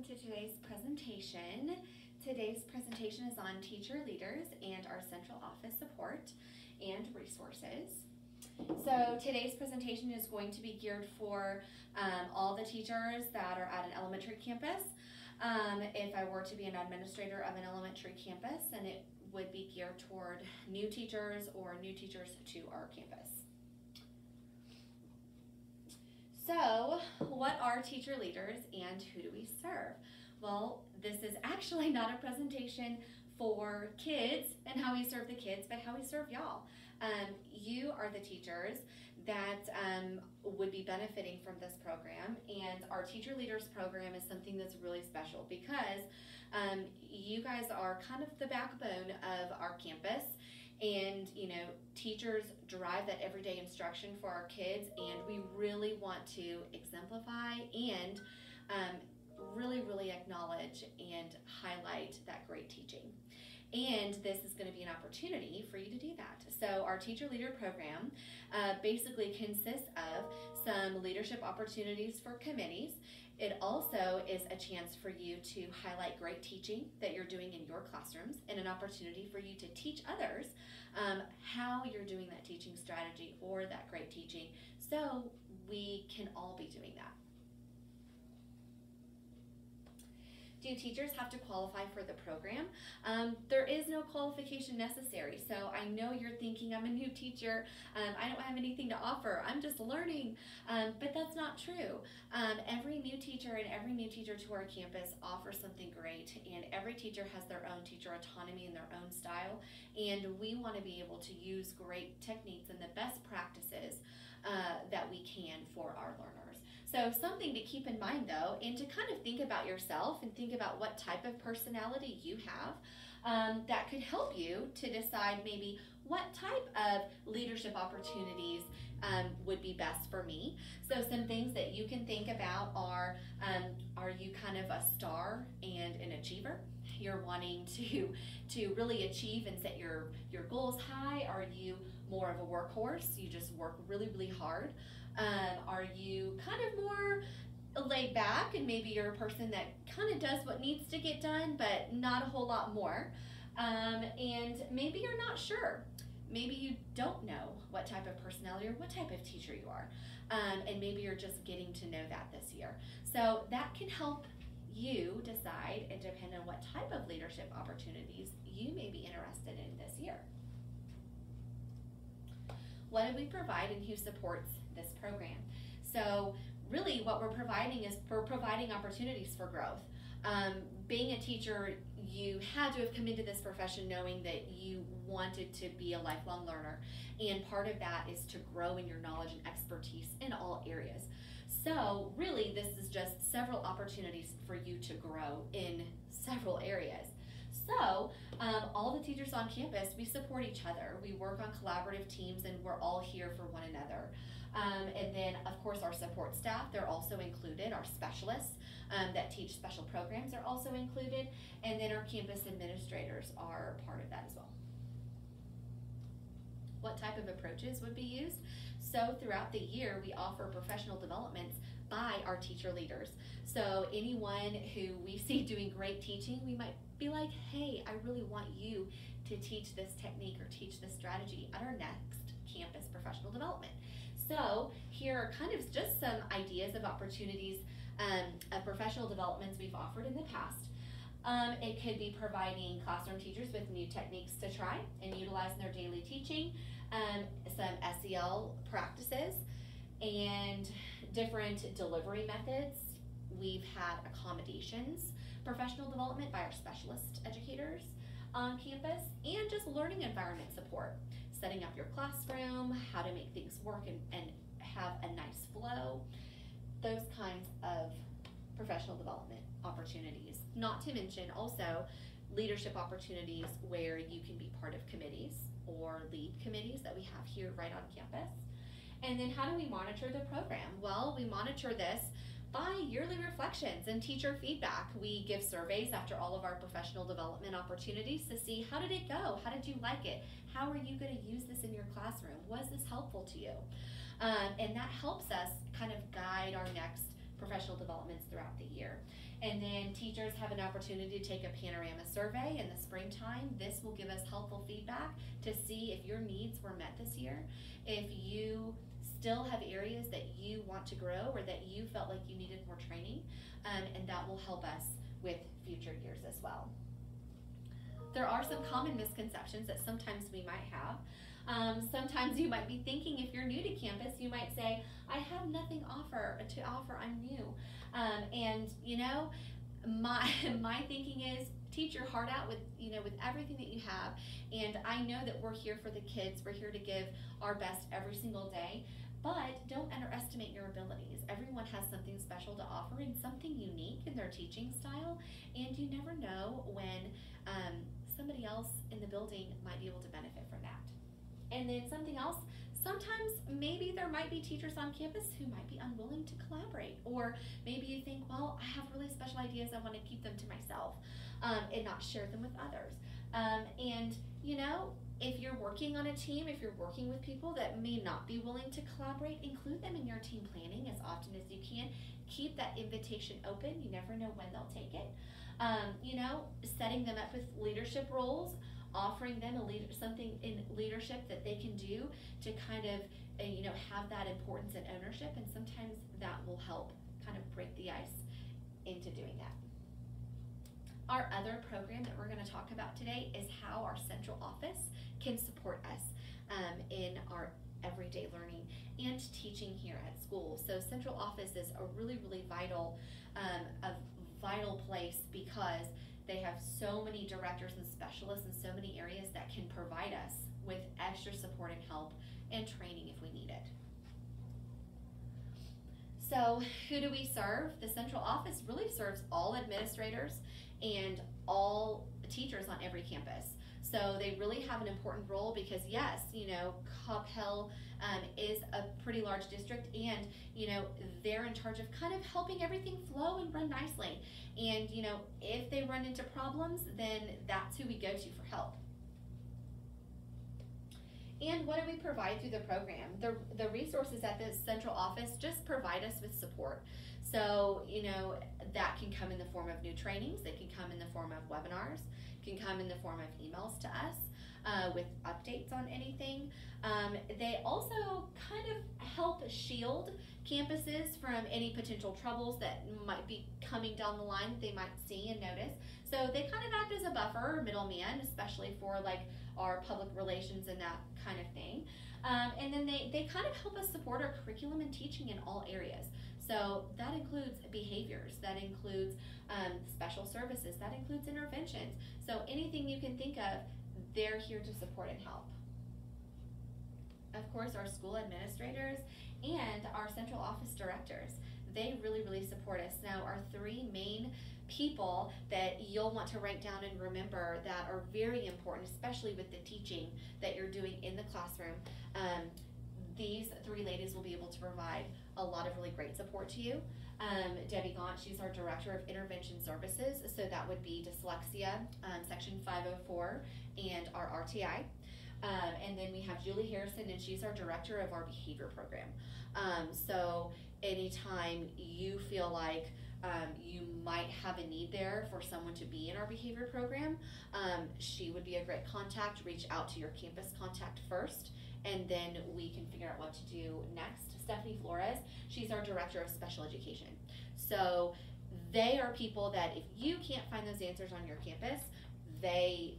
to today's presentation. Today's presentation is on teacher leaders and our central office support and resources. So today's presentation is going to be geared for all the teachers that are at an elementary campus. If I were to be an administrator of an elementary campus, then it would be geared toward new teachers or new teachers to our campus. So, what are teacher leaders and who do we serve? Well, this is actually not a presentation for kids and how we serve the kids, but how we serve y'all. You are the teachers that would be benefiting from this program, and our Teacher Leaders program is something that's really special because you guys are kind of the backbone of our campus. And teachers drive that everyday instruction for our kids, and we really want to exemplify and really acknowledge and highlight that great teaching. And this is going to be an opportunity for you to do that. So our Teacher Leader program basically consists of some leadership opportunities for committees. It also is a chance for you to highlight great teaching that you're doing in your classrooms, and an opportunity for you to teach others how you're doing that teaching strategy or that great teaching, so we can all be doing that. Do teachers have to qualify for the program? There is no qualification necessary. So I know you're thinking, I'm a new teacher, I don't have anything to offer, I'm just learning, but that's not true. Every new teacher and every new teacher to our campus offers something great, and every teacher has their own teacher autonomy and their own style, and we want to be able to use great techniques and the best practices that we can for our learners. So something to keep in mind though, and to kind of think about yourself and think about what type of personality you have, that could help you to decide maybe what type of leadership opportunities would be best for me. So some things that you can think about are you kind of a star and an achiever? You're wanting to really achieve and set your goals high? Are you more of a workhorse? You just work really hard? Are you kind of more laid back, and maybe you're a person that kind of does what needs to get done but not a whole lot more? And maybe you're not sure. Maybe you don't know what type of personality or what type of teacher you are, and maybe you're just getting to know that this year. So that can help you decide and depend on what type of leadership opportunities you may be interested in this year. What do we provide and who supports this program? So really what we're providing is providing opportunities for growth. Being a teacher, you had to have come into this profession knowing that you wanted to be a lifelong learner, and part of that is to grow in your knowledge and expertise in all areas. So really this is just several opportunities for you to grow in several areas. So all the teachers on campus, we support each other. We work on collaborative teams, and we're all here for one another. And then of course our support staff, they're also included. Our specialists that teach special programs are also included, and then our campus administrators are part of that as well. What type of approaches would be used? So throughout the year, we offer professional developments by our teacher leaders. So anyone who we see doing great teaching, we might be like, hey, I really want you to teach this technique or teach this strategy at our next campus professional development. So here are kind of just some ideas of opportunities of professional developments we've offered in the past. It could be providing classroom teachers with new techniques to try and utilize in their daily teaching, some SEL practices, and different delivery methods. We've had accommodations, professional development by our specialist educators on campus, and just learning environment support, setting up your classroom, how to make things work and have a nice flow, those kinds of professional development opportunities. Not to mention also leadership opportunities where you can be part of committees or lead committees that we have here right on campus. And then how do we monitor the program? Well, we monitor this by yearly reflections and teacher feedback. We give surveys after all of our professional development opportunities to see how did it go? How did you like it? How are you going to use this in your classroom? Was this helpful to you? And that helps us kind of guide our next professional developments throughout the year. And then teachers have an opportunity to take a panorama survey in the springtime. This will give us helpful feedback to see if your needs were met this year, if you still have areas that you want to grow or that you felt like you needed more training, and that will help us with future years as well. There are some common misconceptions that sometimes we might have. Sometimes you might be thinking, if you're new to campus, you might say, I have nothing to offer, I'm new. And you know, my thinking is, teach your heart out with everything that you have. And I know that we're here for the kids. We're here to give our best every single day. But don't underestimate your abilities. Everyone has something special to offer and something unique in their teaching style. And you never know when somebody else in the building might be able to benefit from that. And then something else, sometimes maybe there might be teachers on campus who might be unwilling to collaborate. Or maybe you think, well, I have really special ideas, I want to keep them to myself and not share them with others. And you know, if you're working on a team, if you're working with people that may not be willing to collaborate, include them in your team planning as often as you can. Keep that invitation open. You never know when they'll take it. You know, setting them up with leadership roles, offering them something in leadership that they can do to kind of, you know, have that importance and ownership, and sometimes that will help kind of break the ice into doing that. Our other program that we're going to talk about today is how our central office can support us in our everyday learning and teaching here at school. So central office is a really, really vital place because they have so many directors and specialists in so many areas that can provide us with extra support and help and training if we need it. So who do we serve? The central office really serves all administrators and all teachers on every campus. So they really have an important role because, yes, you know, Cobb Hill is a pretty large district, and you know, they're in charge of kind of helping everything flow and run nicely. And you know, if they run into problems, then that's who we go to for help. And what do we provide through the program? The resources at the central office just provide us with support. So, you know, that can come in the form of new trainings, it can come in the form of webinars, can come in the form of emails to us with updates on anything. They also kind of help shield campuses from any potential troubles that might be coming down the line that they might see and notice. So they kind of act as a buffer or middleman, especially for like our public relations and that kind of thing. And then they kind of help us support our curriculum and teaching in all areas. So that includes behaviors, that includes special services, that includes interventions. So anything you can think of, they're here to support and help. Of course, our school administrators and our central office directors, they really, really support us. Now, our three main people that you'll want to write down and remember that are very important, especially with the teaching that you're doing in the classroom, these three ladies will be able to provide a lot of really great support to you. Debbie Gaunt, she's our Director of Intervention Services, so that would be dyslexia, Section 504, and our RTI. And then we have Julie Harrison, and she's our Director of our Behavior Program. So anytime you feel like you might have a need there for someone to be in our behavior program, she would be a great contact. Reach out to your campus contact first, and then we can figure out what to do next. Stephanie Flores, she's our Director of Special Education. So they are people that if you can't find those answers on your campus, they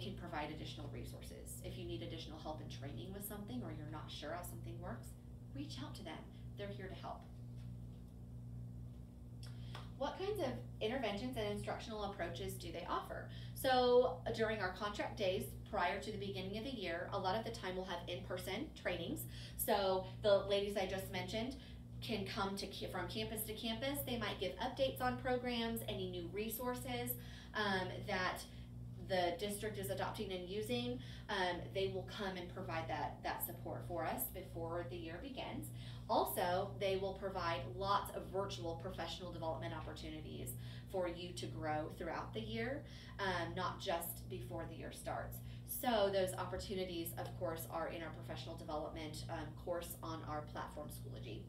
can provide additional resources. If you need additional help in training with something, or you're not sure how something works, reach out to them. They're here to help. What kinds of interventions and instructional approaches do they offer? So during our contract days prior to the beginning of the year, a lot of the time we'll have in-person trainings. So the ladies I just mentioned can come from campus to campus. They might give updates on programs, any new resources that the district is adopting and using. They will come and provide that support for us before the year begins. Also, they will provide lots of virtual professional development opportunities for you to grow throughout the year, not just before the year starts. So those opportunities, of course, are in our professional development course on our platform, Schoology.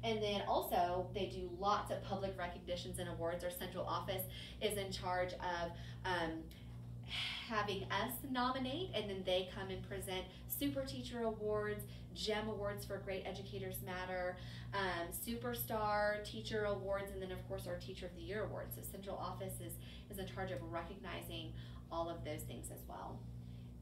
And then also, they do lots of public recognitions and awards. Our central office is in charge of having us nominate, and then they come and present Super Teacher Awards, GEM Awards for Great Educators Matter, Superstar Teacher Awards, and then of course our Teacher of the Year Awards. So central office is in charge of recognizing all of those things as well.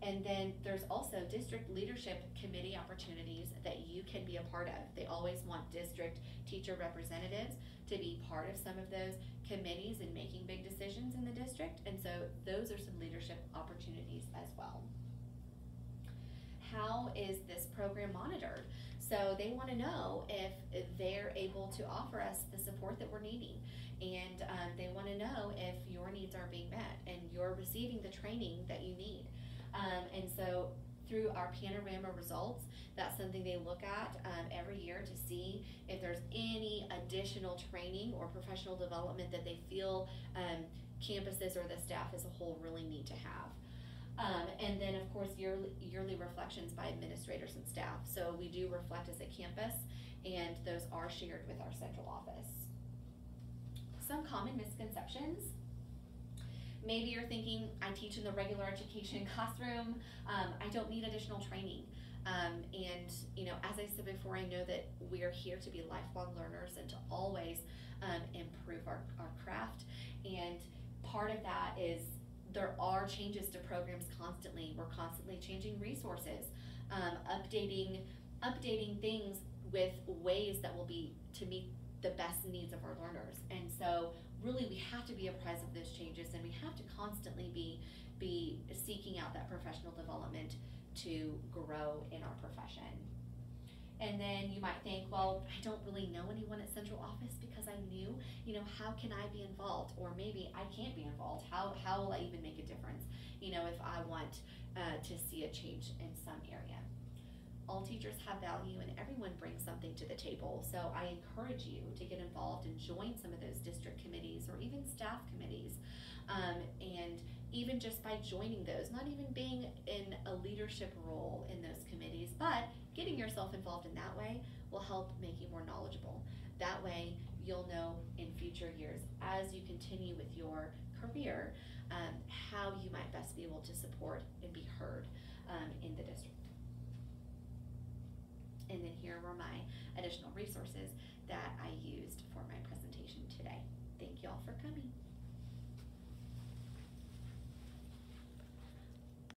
And then there's also district leadership committee opportunities that you can be a part of. They always want district teacher representatives to be part of some of those committees and making big decisions in the district. And so those are some leadership opportunities as well. How is this program monitored? So they want to know if they're able to offer us the support that we're needing. And they want to know if your needs are being met and you're receiving the training that you need. And so through our panorama results, that's something they look at every year to see if there's any additional training or professional development that they feel campuses or the staff as a whole really need to have. And then of course yearly reflections by administrators and staff. So we do reflect as a campus, and those are shared with our central office. Some common misconceptions. Maybe you're thinking, I teach in the regular education classroom, I don't need additional training. And you know, as I said before, I know that we are here to be lifelong learners and to always improve our craft. And part of that is there are changes to programs constantly. We're constantly changing resources, updating things with ways that will be to meet the best needs of our learners. And so really we have to be apprised of those changes, and we have to constantly be seeking out that professional development to grow in our profession. And then you might think, well, I don't really know anyone at central office because I'm new. You know, how can I be involved? Or maybe I can't be involved. How will I even make a difference? You know, if I want to see a change in some area. All teachers have value and everyone brings something to the table. So I encourage you to get involved and join some of those district committees or even staff committees. And even just by joining those, not even being in a leadership role in those committees, but getting yourself involved in that way will help make you more knowledgeable. That way you'll know in future years as you continue with your career how you might best be able to support and be heard in the district. And then here were my additional resources that I used for my presentation today. Thank you all for coming.